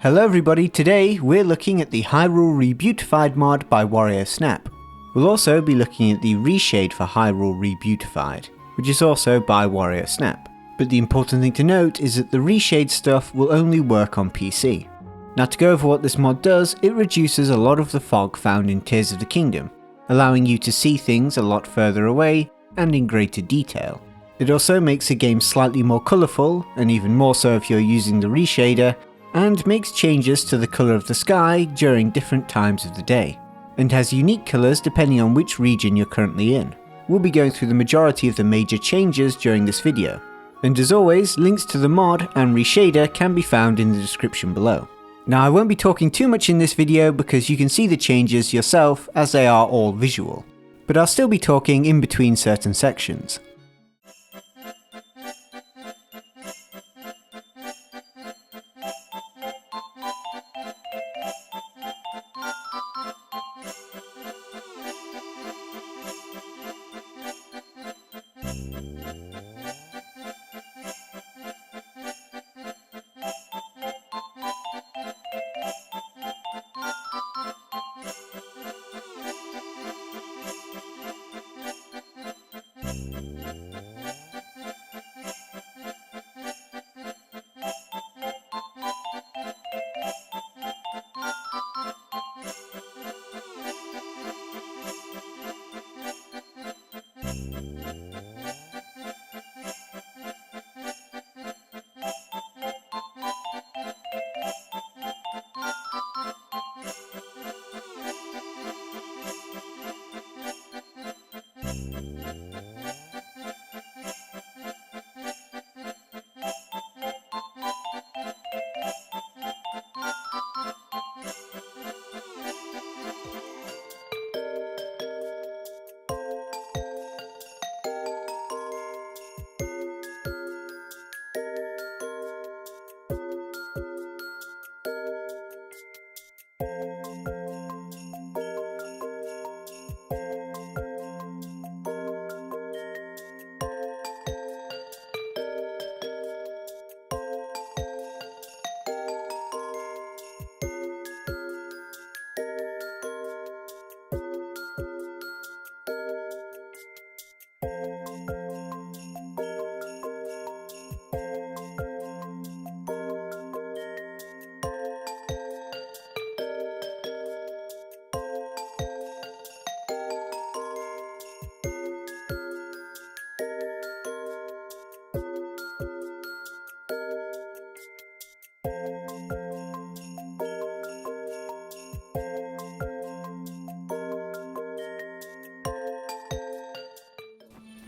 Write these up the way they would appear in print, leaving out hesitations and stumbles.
Hello everybody, today we're looking at the Hyrule Rebeautified mod by WarioSnap. We'll also be looking at the ReShade for Hyrule Rebeautified, which is also by WarioSnap. But the important thing to note is that the ReShade stuff will only work on PC. Now to go over what this mod does, it reduces a lot of the fog found in Tears of the Kingdom, allowing you to see things a lot further away and in greater detail. It also makes the game slightly more colourful, and even more so if you're using the reshader, and makes changes to the colour of the sky during different times of the day, and has unique colours depending on which region you're currently in. We'll be going through the majority of the major changes during this video, and as always, links to the mod and reshader can be found in the description below. Now I won't be talking too much in this video because you can see the changes yourself as they are all visual, but I'll still be talking in between certain sections.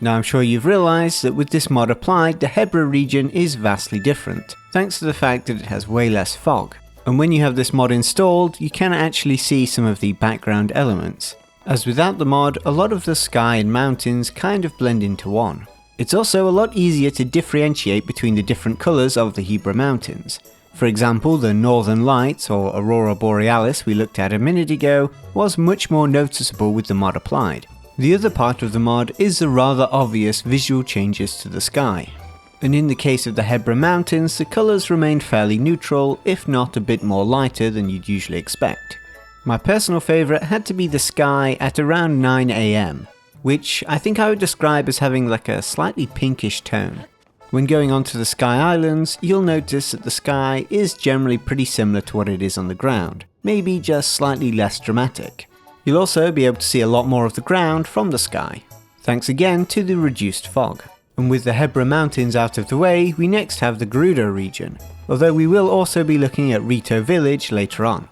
Now I'm sure you've realised that with this mod applied, the Hebra region is vastly different, thanks to the fact that it has way less fog. And when you have this mod installed, you can actually see some of the background elements, as without the mod, a lot of the sky and mountains kind of blend into one. It's also a lot easier to differentiate between the different colours of the Hebra mountains. For example, the Northern Lights or Aurora Borealis we looked at a minute ago was much more noticeable with the mod applied. The other part of the mod is the rather obvious visual changes to the sky. And in the case of the Hebra mountains, the colours remained fairly neutral, if not a bit more lighter than you'd usually expect. My personal favourite had to be the sky at around 9 AM, which I think I would describe as having like a slightly pinkish tone. When going onto the Sky Islands, you'll notice that the sky is generally pretty similar to what it is on the ground, maybe just slightly less dramatic. You'll also be able to see a lot more of the ground from the sky, thanks again to the reduced fog. And with the Hebra mountains out of the way, we next have the Gerudo region, although we will also be looking at Rito village later on.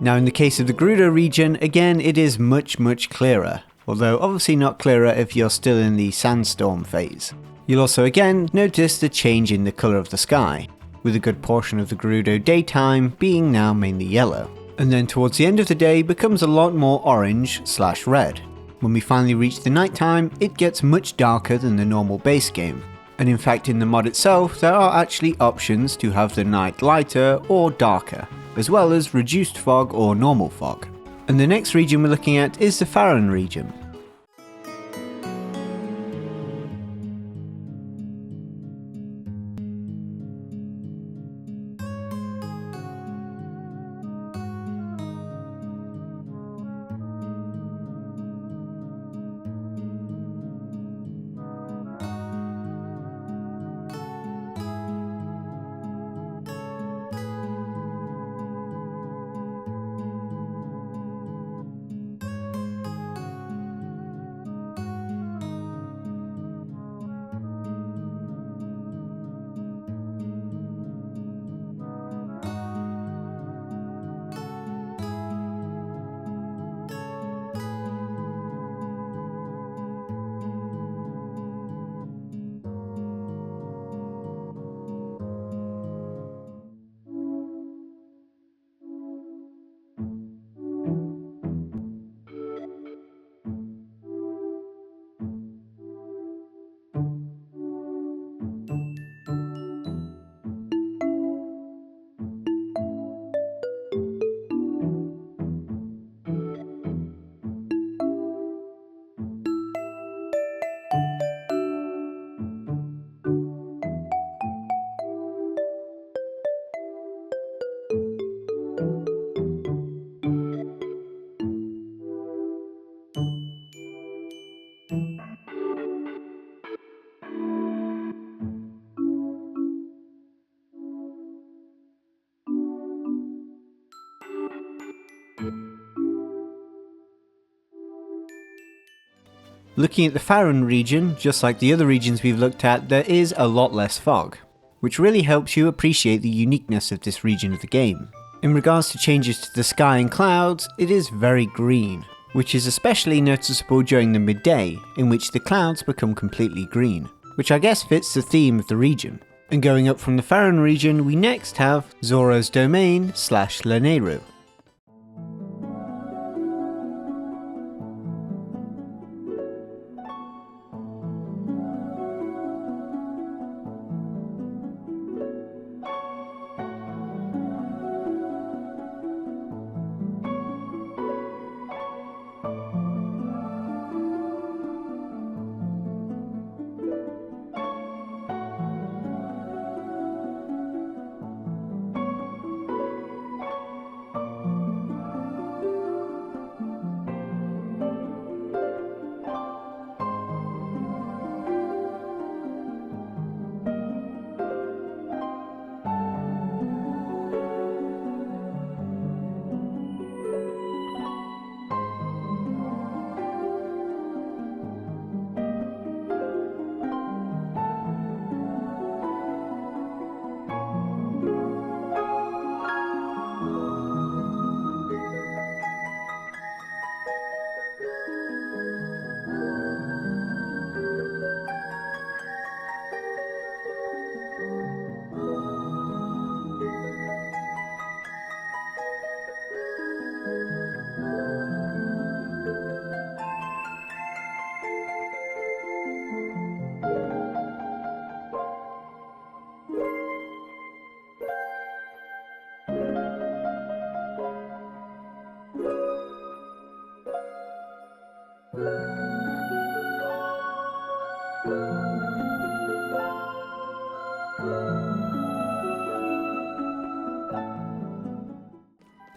Now in the case of the Gerudo region, again it is much clearer, although obviously not clearer if you're still in the sandstorm phase. You'll also again notice the change in the colour of the sky, with a good portion of the Gerudo daytime being now mainly yellow, and then towards the end of the day becomes a lot more orange/red. When we finally reach the nighttime, it gets much darker than the normal base game, and in fact in the mod itself there are actually options to have the night lighter or darker, as well as reduced fog or normal fog. And the next region we're looking at is the Faron region. Looking at the Faron region, just like the other regions we've looked at, there is a lot less fog, which really helps you appreciate the uniqueness of this region of the game. In regards to changes to the sky and clouds, it is very green, which is especially noticeable during the midday, in which the clouds become completely green, which I guess fits the theme of the region. And going up from the Faron region, we next have Zora's Domain / Lanayru.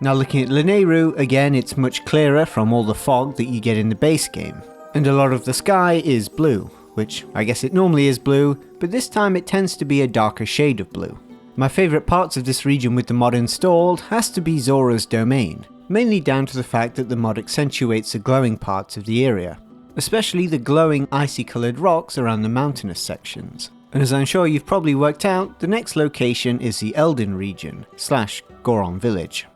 Now looking at Lanayru, again it's much clearer from all the fog that you get in the base game. And a lot of the sky is blue, which I guess it normally is blue, but this time it tends to be a darker shade of blue. My favourite parts of this region with the mod installed has to be Zora's Domain, mainly down to the fact that the mod accentuates the glowing parts of the area, especially the glowing icy coloured rocks around the mountainous sections. And as I'm sure you've probably worked out, the next location is the Eldin region / Goron village.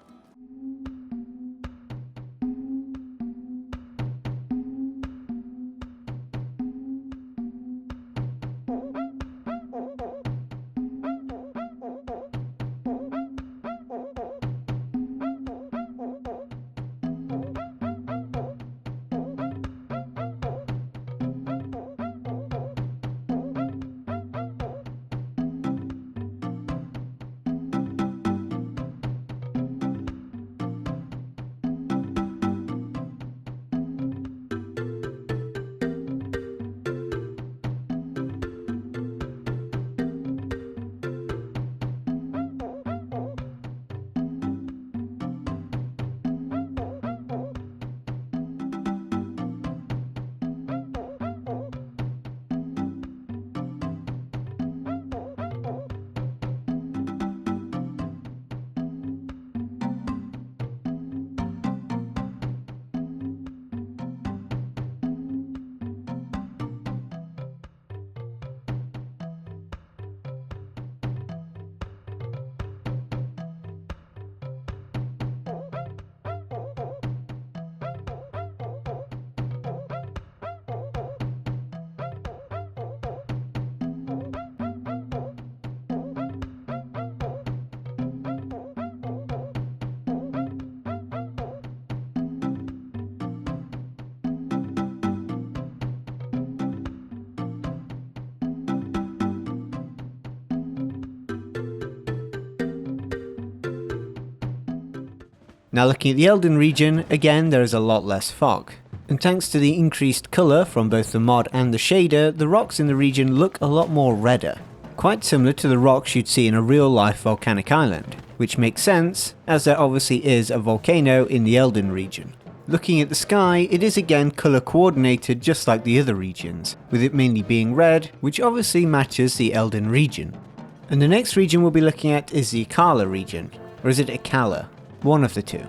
Now looking at the Eldin region, again there is a lot less fog. And thanks to the increased colour from both the mod and the shader, the rocks in the region look a lot more redder. Quite similar to the rocks you'd see in a real life volcanic island, which makes sense, as there obviously is a volcano in the Eldin region. Looking at the sky, it is again colour coordinated just like the other regions, with it mainly being red, which obviously matches the Eldin region. And the next region we'll be looking at is the Akkala region, or is it Akkala? One of the two.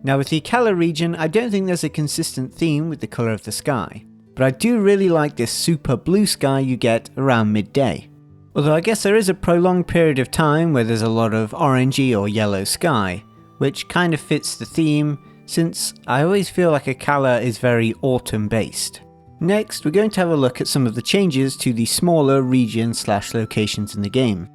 Now with the Akkala region, I don't think there's a consistent theme with the colour of the sky, but I do really like this super blue sky you get around midday. Although I guess there is a prolonged period of time where there's a lot of orangey or yellow sky, which kind of fits the theme, since I always feel like Akkala is very autumn based. Next, we're going to have a look at some of the changes to the smaller regions/locations in the game.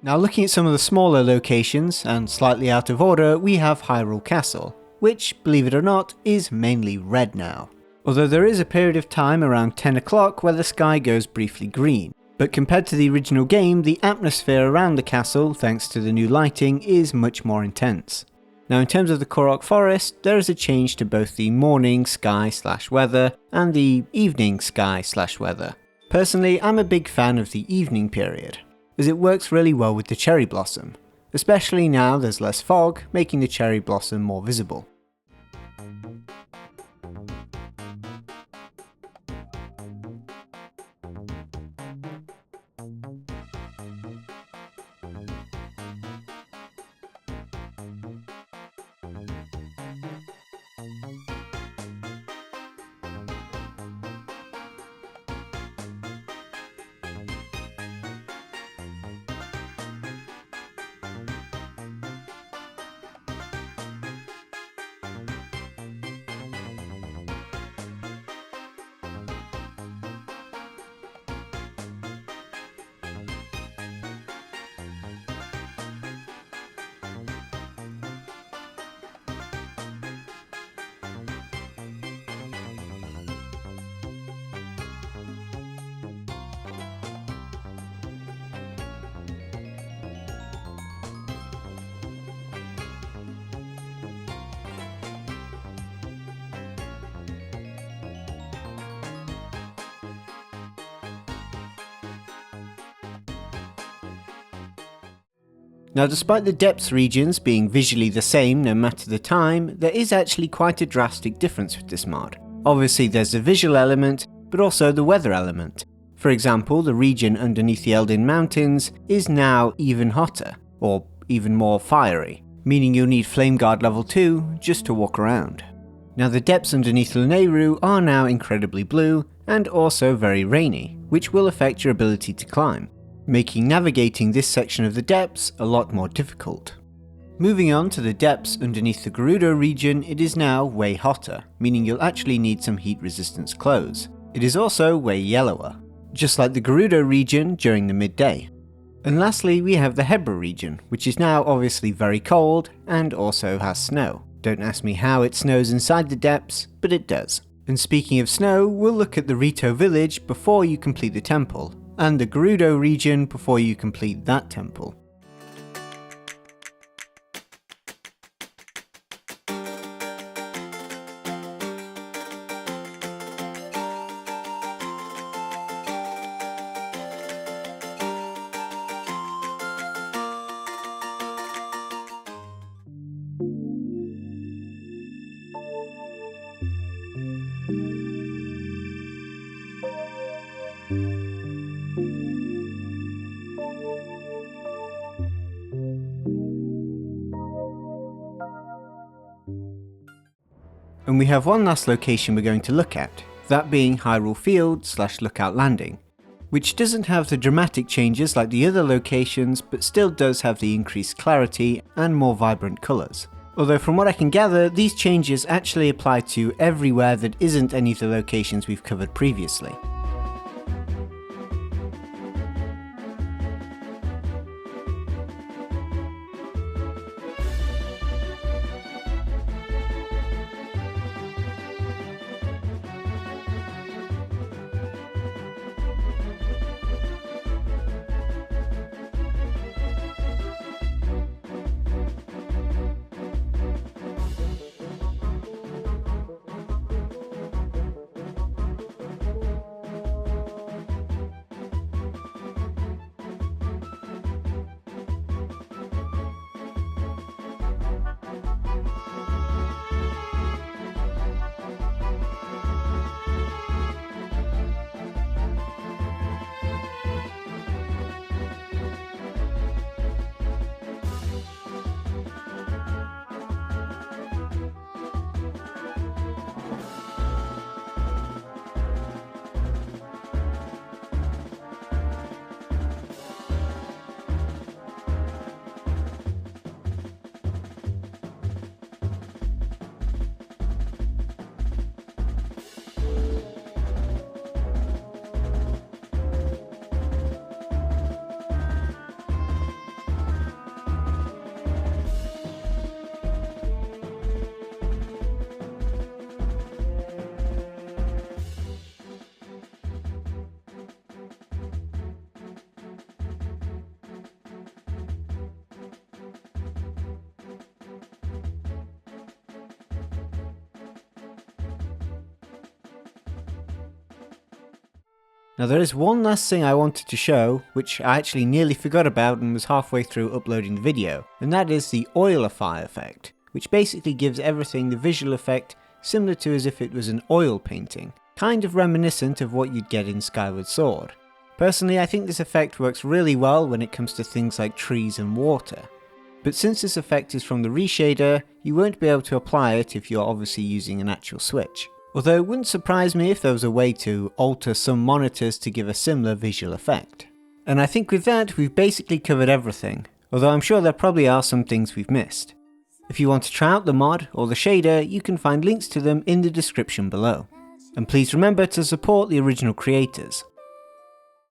Now looking at some of the smaller locations, and slightly out of order, we have Hyrule Castle, which, believe it or not, is mainly red now. Although there is a period of time around 10 o'clock where the sky goes briefly green. But compared to the original game, the atmosphere around the castle, thanks to the new lighting, is much more intense. Now in terms of the Korok forest, there is a change to both the morning sky/weather and the evening sky/weather. Personally, I'm a big fan of the evening period, as it works really well with the cherry blossom, especially now there's less fog, making the cherry blossom more visible. Now, despite the depths regions being visually the same no matter the time, there is actually quite a drastic difference with this mod. Obviously there's the visual element, but also the weather element. For example, the region underneath the Eldin mountains is now even hotter, or even more fiery, meaning you'll need Flame Guard level 2 just to walk around. Now the depths underneath Lanayru are now incredibly blue, and also very rainy, which will affect your ability to climb, making navigating this section of the depths a lot more difficult. Moving on to the depths underneath the Gerudo region, it is now way hotter, meaning you'll actually need some heat resistance clothes. It is also way yellower, just like the Gerudo region during the midday. And lastly, we have the Hebra region, which is now obviously very cold and also has snow. Don't ask me how it snows inside the depths, but it does. And speaking of snow, we'll look at the Rito village before you complete the temple, and the Gerudo region before you complete that temple. And we have one last location we're going to look at, that being Hyrule Field / Lookout Landing, which doesn't have the dramatic changes like the other locations, but still does have the increased clarity and more vibrant colours. Although from what I can gather, these changes actually apply to everywhere that isn't any of the locations we've covered previously. Now there is one last thing I wanted to show, which I actually nearly forgot about and was halfway through uploading the video, and that is the Oilify effect, which basically gives everything the visual effect similar to as if it was an oil painting, kind of reminiscent of what you'd get in Skyward Sword. Personally, I think this effect works really well when it comes to things like trees and water. But since this effect is from the ReShader, you won't be able to apply it if you're obviously using an actual Switch. Although it wouldn't surprise me if there was a way to alter some monitors to give a similar visual effect. And I think with that we've basically covered everything, although I'm sure there probably are some things we've missed. If you want to try out the mod or the shader, you can find links to them in the description below. And please remember to support the original creators.